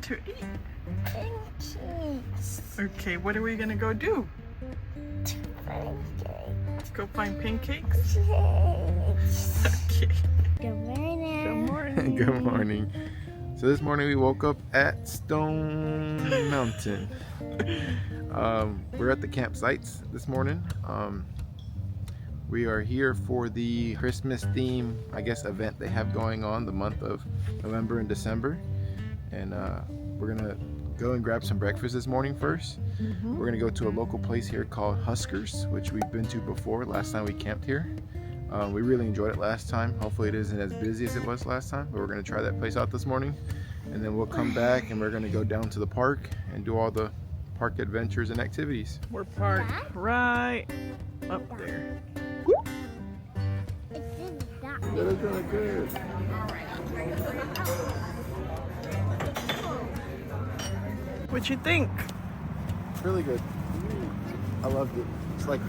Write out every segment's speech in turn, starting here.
to eat? Pancakes. Okay, what are we gonna go do? Pancakes. Go find pancakes? Okay. Good morning. Good morning. Good morning. So this morning we woke up at Stone Mountain. We're at the campsites this morning. We are here for the Christmas theme, I guess, event they have going on the month of November and December. And we're gonna go and grab some breakfast this morning first. We're gonna go to a local place here called Huskers, which we've been to before last time we camped here. We really enjoyed it last time. Hopefully it isn't as busy as it was last time, but we're gonna try that place out this morning. And then we'll come back and we're gonna go down to the park and do all the park adventures and activities. We're parked right up there. That is really good. What you think? Really good. I loved it. It's like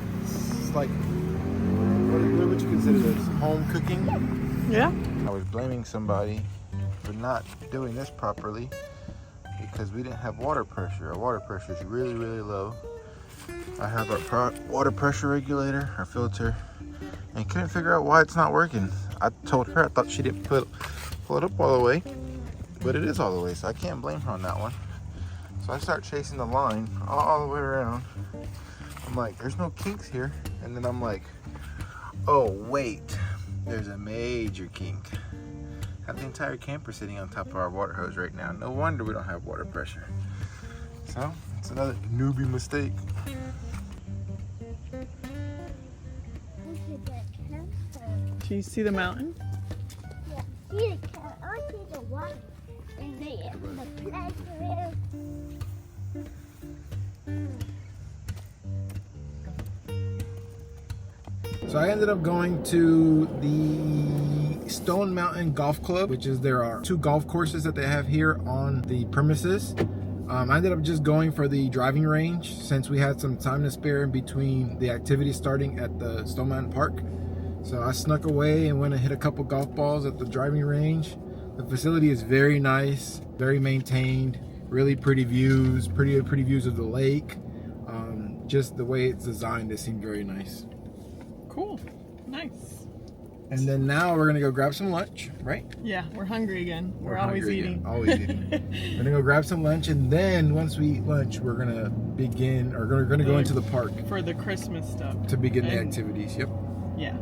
what would you consider this? Home cooking? Yeah. I was blaming somebody for not doing this properly because we didn't have water pressure. Our water pressure is really, really low. I have our water pressure regulator, our filter, and couldn't figure out why it's not working. I told her I thought she didn't pull it up all the way, but it is all the way, so I can't blame her on that one. So I start chasing the line all the way around. I'm like, there's no kinks here. And then I'm like, oh wait, there's a major kink. Have the entire camper sitting on top of our water hose right now. No wonder we don't have water pressure. So it's another newbie mistake. Do you see the mountain? Yeah, see the cat. I see the water. And the pleasure. So I ended up going to the Stone Mountain Golf Club, which is there are 2 golf courses that they have here on the premises. I ended up just going for the driving range since we had some time to spare in between the activities starting at the Stone Mountain Park. So I snuck away and went and hit a couple golf balls at the driving range. The facility is very nice, very maintained, really pretty views, pretty views of the lake. Just the way it's designed, it seemed very nice. Cool. Nice. And then now we're gonna go grab some lunch, right? Yeah, we're hungry again. We're always hungry eating. again, always eating. We're gonna go grab some lunch, and then once we eat lunch, we're gonna begin, or we're gonna go into the park for the Christmas stuff. to begin the activities. Yep. Yeah.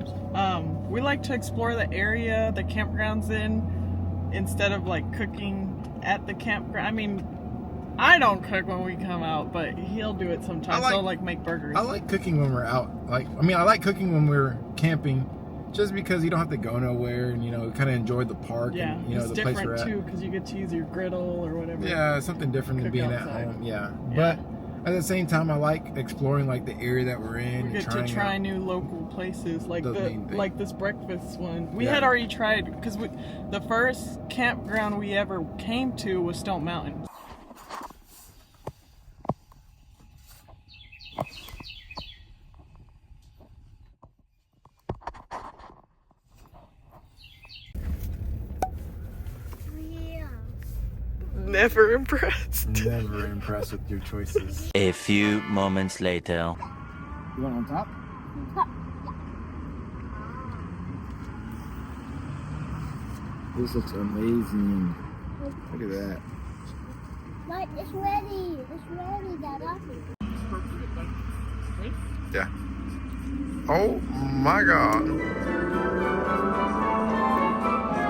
We like to explore the area the campground's in instead of like cooking at the campground. I mean, I don't cook when we come out, but he'll do it sometimes. He'll like make burgers. I like cooking when we're out. I like cooking when we're camping, just because you don't have to go nowhere, and kind of enjoy the park. Yeah, and, it's the place we're different at. too because you get to use your griddle or whatever. Yeah, something different than being outside. at home. Yeah, but at the same time, I like exploring like the area that we're in. We get to try new local places, like like this breakfast one. We had already tried because the first campground we ever came to was Stone Mountain. Never impressed. Never impressed with your choices. A few moments later. You want on top? This looks amazing. Look at that. But it's ready. It's ready, Dada. Yeah. Oh my God.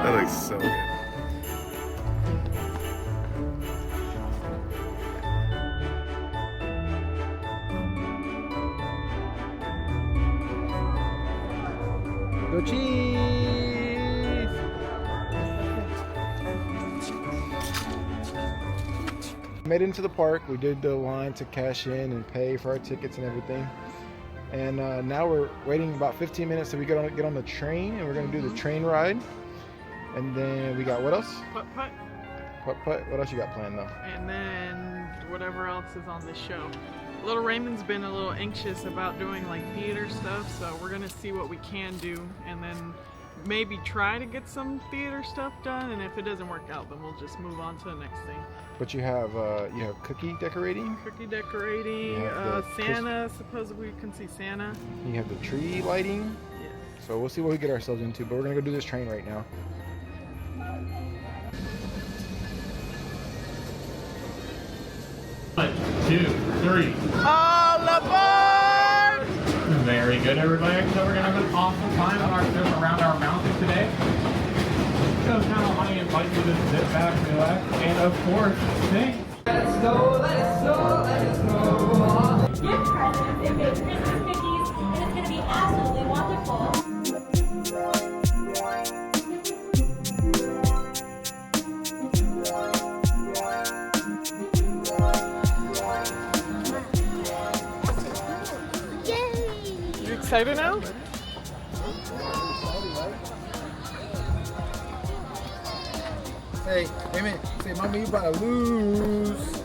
That looks so good. Go Chiefs! Made it into the park. We did the line to cash in and pay for our tickets and everything. And now we're waiting about 15 minutes so we get on the train, and we're gonna do the train ride. And then we got what else? Putt-putt. Putt-putt. What else you got planned though? And then whatever else is on this show. Little Raymond's been a little anxious about doing like theater stuff, so we're gonna see what we can do and then maybe try to get some theater stuff done, and if it doesn't work out, then we'll just move on to the next thing. But you have cookie decorating. Cookie decorating, Santa. Supposedly we can see Santa. You have the tree lighting. Yes. So we'll see what we get ourselves into. But we're gonna go do this train right now. 1, 2, 3. All aboard! Very good, everybody. So we're gonna have an awesome time on our trip around our mountain today. So now I invite you to sit back, relax, and of course, sing. Let us go, let us go, let us go. Gift presents and make Christmas cookies, and it's going to be absolutely wonderful. Yay! You excited now? Hey, wait a minute. Say, Mama, you about to lose.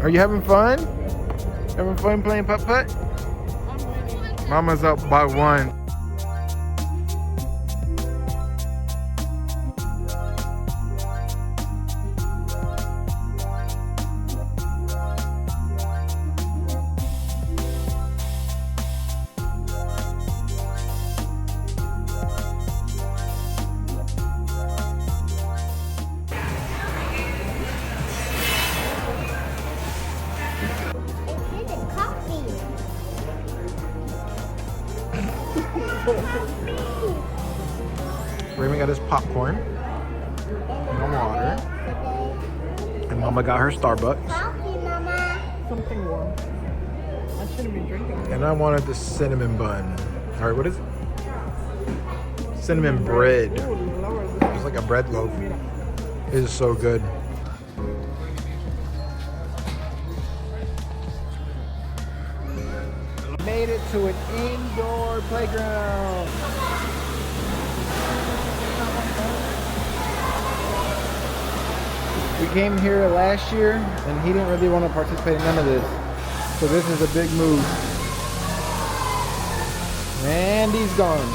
Are you having fun? Having fun playing putt-putt? Mama's up by 1. It's a coffee. Raymond got his popcorn and water. And Mama got her Starbucks. Coffee, Mama. Something warm. I shouldn't be drinking. And I wanted the cinnamon bun. Alright, what is it? Cinnamon bread. Oh, Lord. It's like a bread loaf. It is so good. Made it to an indoor playground. We came here last year and he didn't really want to participate in none of this. So this is a big move. And he's gone.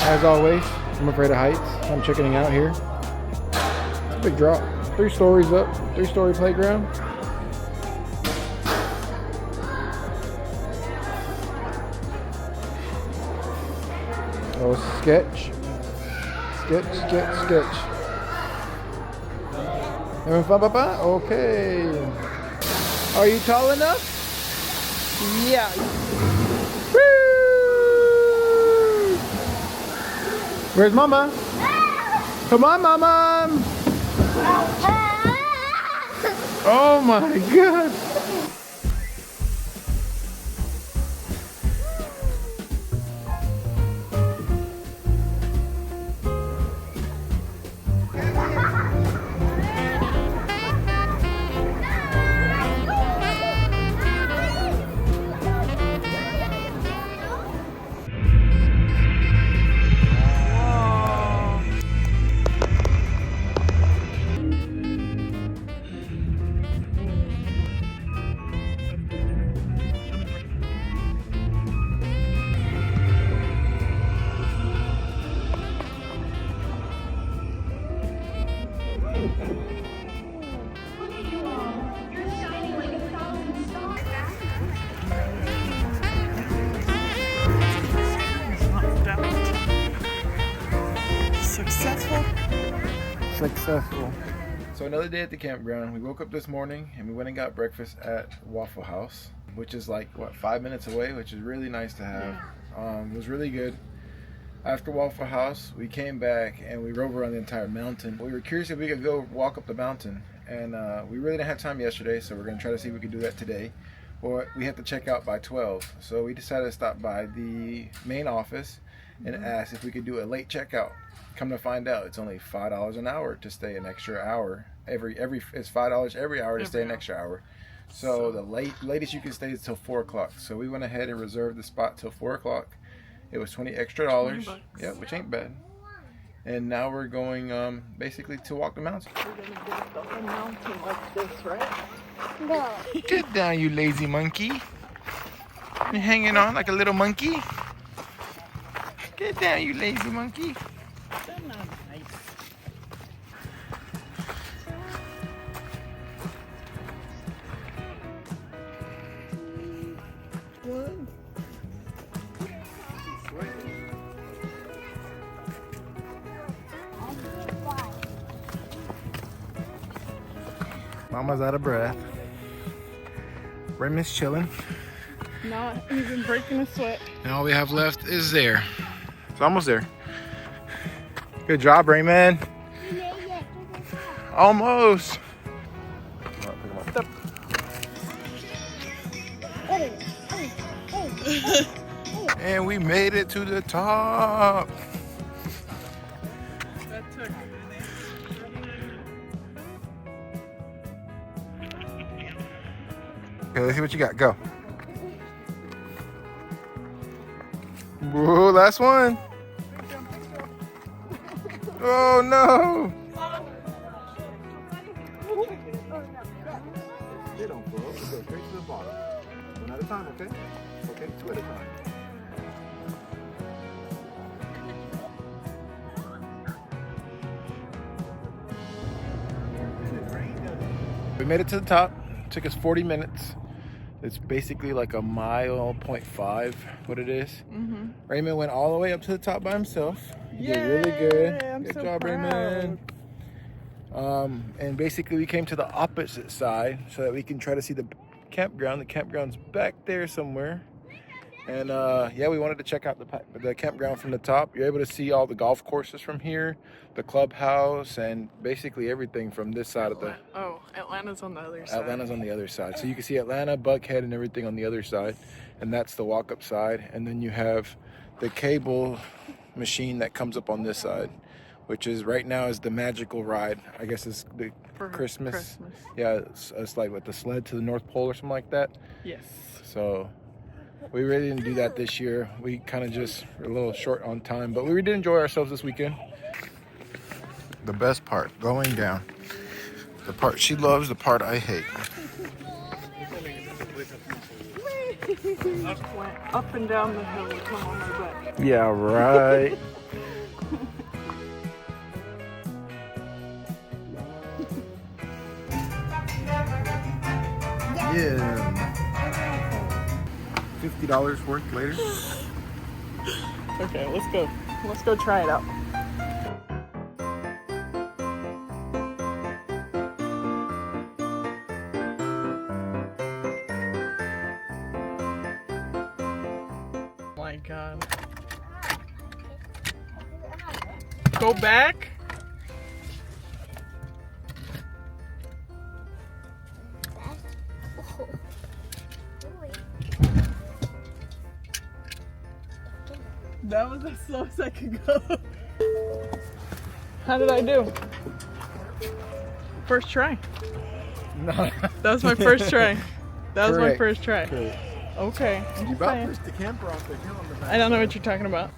As always, I'm afraid of heights. I'm chickening out here. It's a big drop. 3 stories up, 3-story playground. Oh, sketch. Sketch, sketch, sketch. Having fun, Papa? Okay. Are you tall enough? Yeah. Woo! Where's Mama? Come on, Mama. Oh my God. Successful. So another day at the campground. We woke up this morning and we went and got breakfast at Waffle House, which is like, what, 5 minutes away, which is really nice to have. It was really good. After Waffle House, we came back and we rode around the entire mountain. We were curious if we could go walk up the mountain, and we really didn't have time yesterday, so we're going to try to see if we can do that today. But we have to check out by 12, so we decided to stop by the main office and ask if we could do a late checkout. Come to find out, it's only $5 an hour to stay an extra hour. It's $5 every hour to stay an extra hour. So the latest you can stay is till 4 o'clock. So we went ahead and reserved the spot till 4 o'clock. It was $20 extra dollars. $20. Yeah, which ain't bad. And now we're going basically to walk the mountain. We're gonna get up the whole mountain like this, right? No. Get down, you lazy monkey. You're hanging on like a little monkey. Get down, you lazy monkey. They're not nice. Mama's out of breath. Raymond's chilling. Not even breaking a sweat. And all we have left is there. It's almost there. Good job, Raymond. Almost. And we made it to the top. That took. Okay, let's see what you got. Go. Whoa, last one. Oh no. They don't go. Go straight to the bottom. One at a time, okay? Okay, two at a time. We made it to the top. It took us 40 minutes. It's basically like a mile, 0.5, what it is. Mm-hmm. Raymond went all the way up to the top by himself. He did Yay, really good. I'm Good so job, proud. Raymond. And basically we came to the opposite side so that we can try to see the campground. The campground's back there somewhere. And yeah, we wanted to check out the campground from the top. You're able to see all the golf courses from here, the clubhouse, and basically everything from this side of the... Oh, Atlanta's on the other side. Atlanta's on the other side. So you can see Atlanta, Buckhead, and everything on the other side. And that's the walk-up side. And then you have the cable machine that comes up on this side, which is right now is the magical ride. I guess it's the For Christmas. Yeah, it's like with the sled to the North Pole or something like that. Yes. So we really didn't do that this year. We kind of just were a little short on time, but we did enjoy ourselves this weekend. The best part, going down. The part she loves, the part I hate. Went up and down the hill and come on my butt. Yeah, right. Yeah. $50 worth later. Okay, let's go. Let's go try it out. Oh my God. Go back? That was as slow as I could go. How did I do? First try. No. That was my first try. That was my Correct. first try. Correct. Okay. I'm You just about saying. pushed the camper off the hill on the back. I don't know what you're talking about.